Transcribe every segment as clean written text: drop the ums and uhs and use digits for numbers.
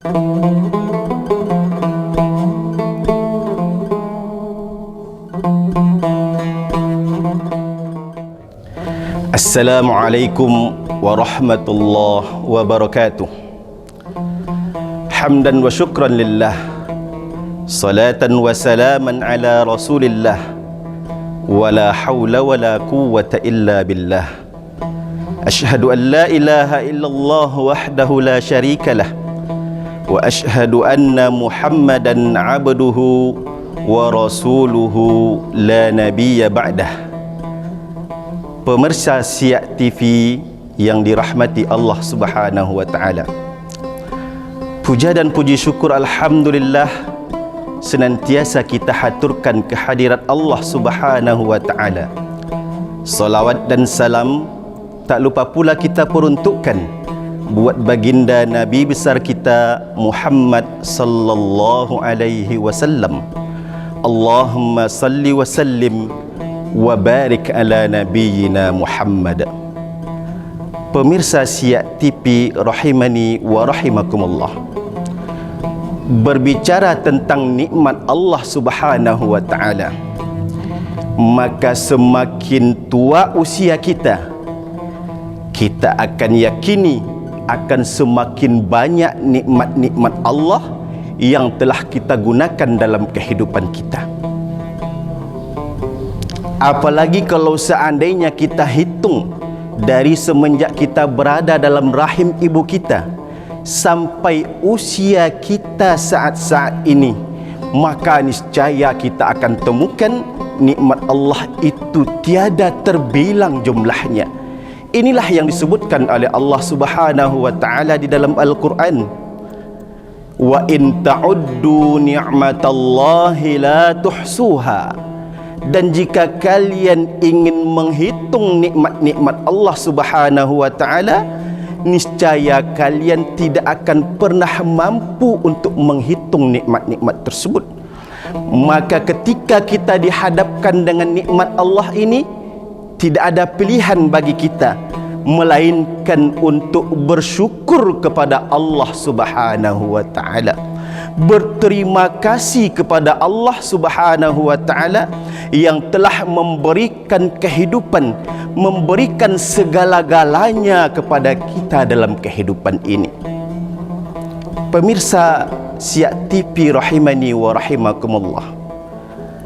Assalamualaikum warahmatullahi wabarakatuh. Hamdan wa syukran lillah, salatan wa salaman ala rasulillah, wala hawla wala quwwata illa billah. Ashhadu an la ilaha illallah wahdahu la syarika lah, wa ashhadu anna Muhammadan abduhu wa rasuluhu la nabiyya ba'dah. Pemirsa Siak TV yang dirahmati Allah Subhanahu wa taala, puja dan puji syukur alhamdulillah senantiasa kita haturkan kehadirat Allah Subhanahu wa taala. Salawat dan salam tak lupa pula kita peruntukkan buat baginda Nabi besar kita Muhammad sallallahu alaihi wasallam. Allahumma salli wa sallim wa barik ala nabiyyina Muhammad. Pemirsa Siak TV rahimani wa rahimakumullah, berbicara tentang nikmat Allah Subhanahu wa taala, maka semakin tua usia kita, kita akan yakini akan semakin banyak nikmat-nikmat Allah yang telah kita gunakan dalam kehidupan kita. Apalagi kalau seandainya kita hitung dari semenjak kita berada dalam rahim ibu kita sampai usia kita saat-saat ini, maka niscaya kita akan temukan nikmat Allah itu tiada terbilang jumlahnya. Inilah yang disebutkan oleh Allah Subhanahu wa taala di dalam Al-Qur'an. Wa in ta'uddu ni'matallahi la tuhsuha. Dan jika kalian ingin menghitung nikmat-nikmat Allah Subhanahu wa taala, niscaya kalian tidak akan pernah mampu untuk menghitung nikmat-nikmat tersebut. Maka ketika kita dihadapkan dengan nikmat Allah ini, tidak ada pilihan bagi kita melainkan untuk bersyukur kepada Allah Subhanahu wa taala, berterima kasih kepada Allah Subhanahu wa taala yang telah memberikan kehidupan, memberikan segala-galanya kepada kita dalam kehidupan ini. Pemirsa Siak TV rahimani wa rahimakumullah,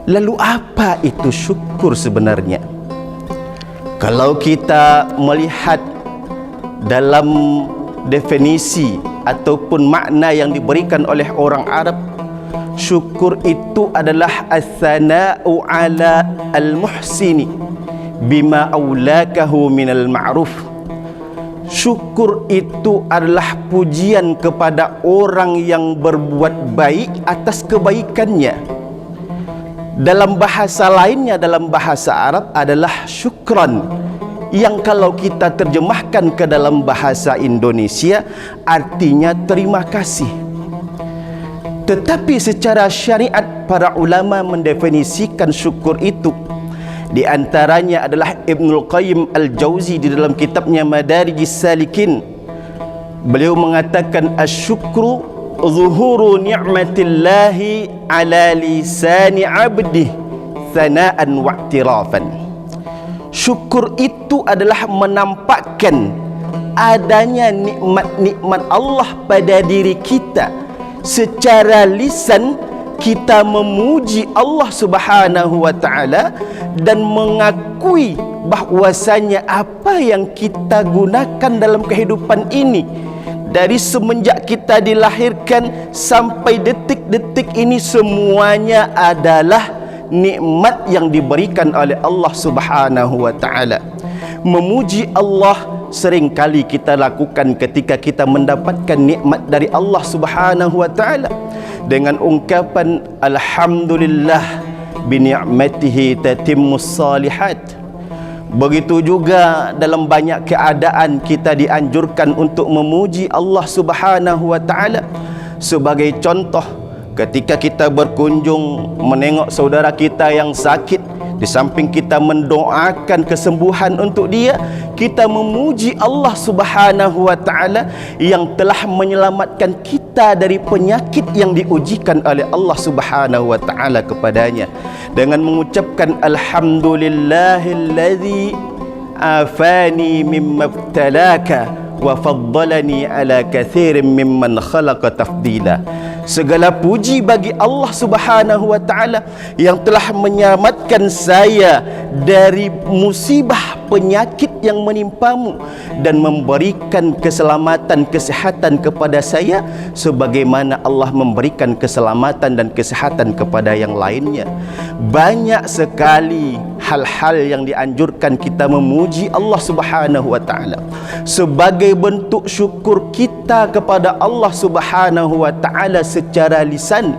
lalu apa itu syukur sebenarnya? Kalau kita melihat dalam definisi ataupun makna yang diberikan oleh orang Arab, syukur itu adalah as-sana'u ala al-muhsini bima aulakahu minal ma'ruf. Syukur itu adalah pujian kepada orang yang berbuat baik atas kebaikannya. Dalam bahasa lainnya, dalam bahasa Arab adalah syukran, yang kalau kita terjemahkan ke dalam bahasa Indonesia artinya terima kasih. Tetapi secara syariat para ulama mendefinisikan syukur itu, di antaranya adalah Ibnul Qayyim Al-Jauzi di dalam kitabnya Madarijis Salikin. Beliau mengatakan asyukru zuhuru ni'matillahi ala lisani abdih thana'an wa'tirafan. Syukur itu adalah menampakkan adanya nikmat-nikmat Allah pada diri kita. Secara lisan kita memuji Allah Subhanahu wa taala dan mengakui bahwasanya apa yang kita gunakan dalam kehidupan ini, dari semenjak kita dilahirkan sampai detik-detik ini, semuanya adalah nikmat yang diberikan oleh Allah Subhanahu wa taala. Memuji Allah seringkali kita lakukan ketika kita mendapatkan nikmat dari Allah Subhanahu wa taala dengan ungkapan alhamdulillah bi ni'matihi tatimmus salihat. Begitu juga dalam banyak keadaan kita dianjurkan untuk memuji Allah Subhanahu wa taala. Sebagai contoh, ketika kita berkunjung menengok saudara kita yang sakit Di samping kita mendoakan kesembuhan untuk dia, kita memuji Allah Subhanahu wa taala yang telah menyelamatkan kita dari penyakit yang diujikan oleh Allah Subhanahu wa taala kepadanya, dengan mengucapkan alhamdulillahilladzi afani mimma ibtalaka wa faddalani ala katsirin mimman khalaqa tafdila. Segala puji bagi Allah Subhanahu wa taala yang telah menyelamatkan saya dari musibah penyakit yang menimpamu dan memberikan keselamatan kesehatan kepada saya sebagaimana Allah memberikan keselamatan dan kesehatan kepada yang lainnya. Banyak sekali hal-hal yang dianjurkan kita memuji Allah Subhanahu wa taala sebagai bentuk syukur kita kepada Allah Subhanahu wa taala secara lisan.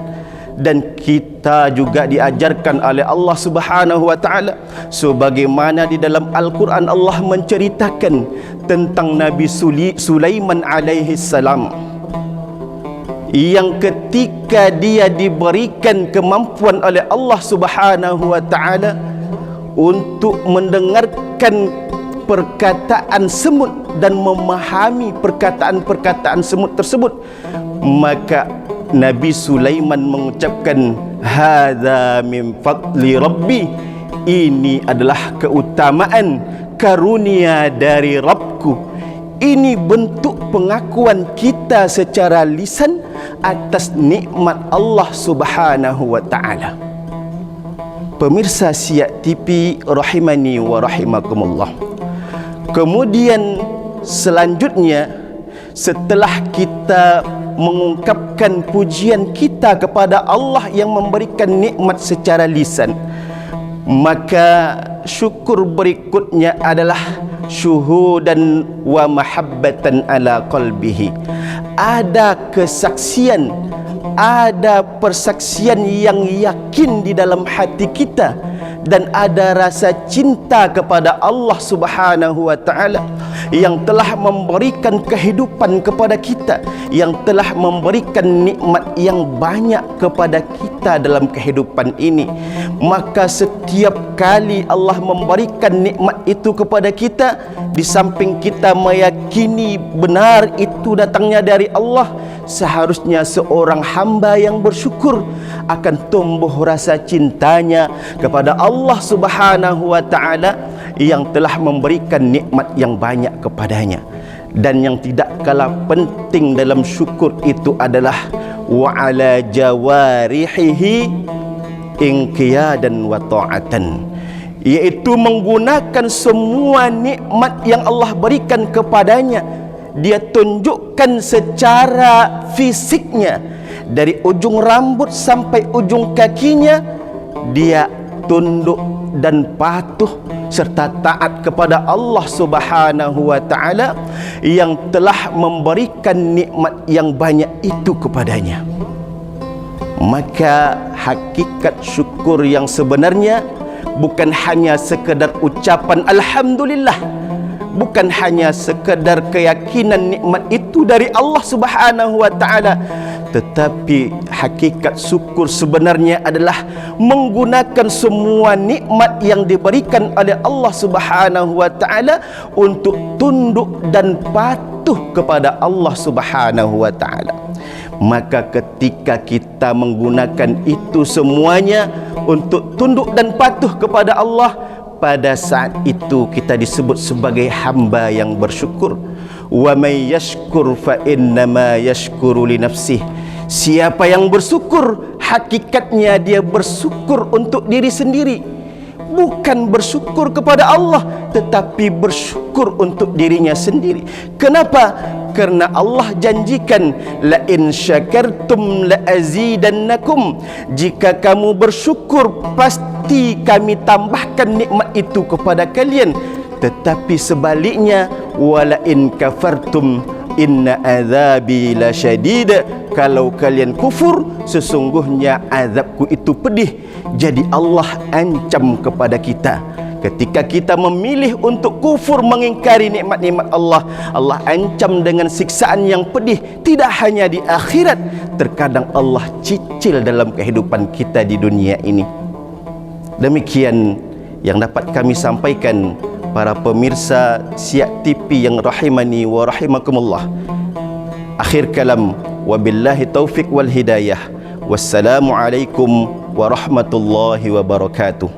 Dan kita juga diajarkan oleh Allah Subhanahu wa taala sebagaimana di dalam Al-Quran Allah menceritakan tentang Nabi Sulaiman alaihi salam, yang ketika dia diberikan kemampuan oleh Allah Subhanahu wa taala untuk mendengarkan perkataan semut dan memahami perkataan-perkataan semut tersebut, maka Nabi Sulaiman mengucapkan hadza min fadli rabbi, ini adalah keutamaan karunia dari Rabbku. Ini bentuk pengakuan kita secara lisan atas nikmat Allah Subhanahu wa taala. Pemirsa Siak TV rahimani wa rahimakumullah. Kemudian selanjutnya, setelah kita mengungkapkan pujian kita kepada Allah yang memberikan nikmat secara lisan, maka syukur berikutnya adalah syuhudan wa mahabbatan ala qalbihi. Ada kesaksian, ada persaksian yang yakin di dalam hati kita, dan ada rasa cinta kepada Allah Subhanahu wa taala yang telah memberikan kehidupan kepada kita, yang telah memberikan nikmat yang banyak kepada kita dalam kehidupan ini. Maka setiap kali Allah memberikan nikmat itu kepada kita, di samping kita meyakini benar itu datangnya dari Allah, seharusnya seorang hamba yang bersyukur akan tumbuh rasa cintanya kepada Allah Subhanahu wa taala yang telah memberikan nikmat yang banyak kepadanya. Dan yang tidak kalah penting dalam syukur itu adalah wa ala jawarihi inqiyadan wa ta'atan, yaitu menggunakan semua nikmat yang Allah berikan kepadanya, dia tunjukkan secara fisiknya, dari ujung rambut sampai ujung kakinya dia tunduk dan patuh serta taat kepada Allah Subhanahu wa taala yang telah memberikan nikmat yang banyak itu kepadanya. Maka hakikat syukur yang sebenarnya bukan hanya sekedar ucapan alhamdulillah, bukan hanya sekedar keyakinan nikmat itu dari Allah Subhanahu wa taala, tetapi hakikat syukur sebenarnya adalah menggunakan semua nikmat yang diberikan oleh Allah Subhanahu wa taala untuk tunduk dan patuh kepada Allah Subhanahu wa taala. Maka ketika kita menggunakan itu semuanya untuk tunduk dan patuh kepada Allah, pada saat itu kita disebut sebagai hamba yang bersyukur. Wa may yashkur fa innama yashkuru li nafsihi. Siapa yang bersyukur, hakikatnya dia bersyukur untuk diri sendiri, bukan bersyukur kepada Allah, tetapi bersyukur untuk dirinya sendiri. Kenapa? Karena Allah janjikan la in syakartum la azidannakum, jika kamu bersyukur pasti kami tambahkan nikmat itu kepada kalian. Tetapi sebaliknya, wala in kafartum inna azabi lasyadid, kalau kalian kufur sesungguhnya azabku itu pedih. Jadi Allah ancam kepada kita ketika kita memilih untuk kufur, mengingkari nikmat-nikmat Allah, Allah ancam dengan siksaan yang pedih. Tidak hanya di akhirat, terkadang Allah cicil dalam kehidupan kita di dunia ini. Demikian yang dapat kami sampaikan para pemirsa Siak TV yang rahimani wa rahimakumullah. Akhir kalam, wabillahi taufiq wal hidayah. Wassalamualaikum warahmatullahi wabarakatuh.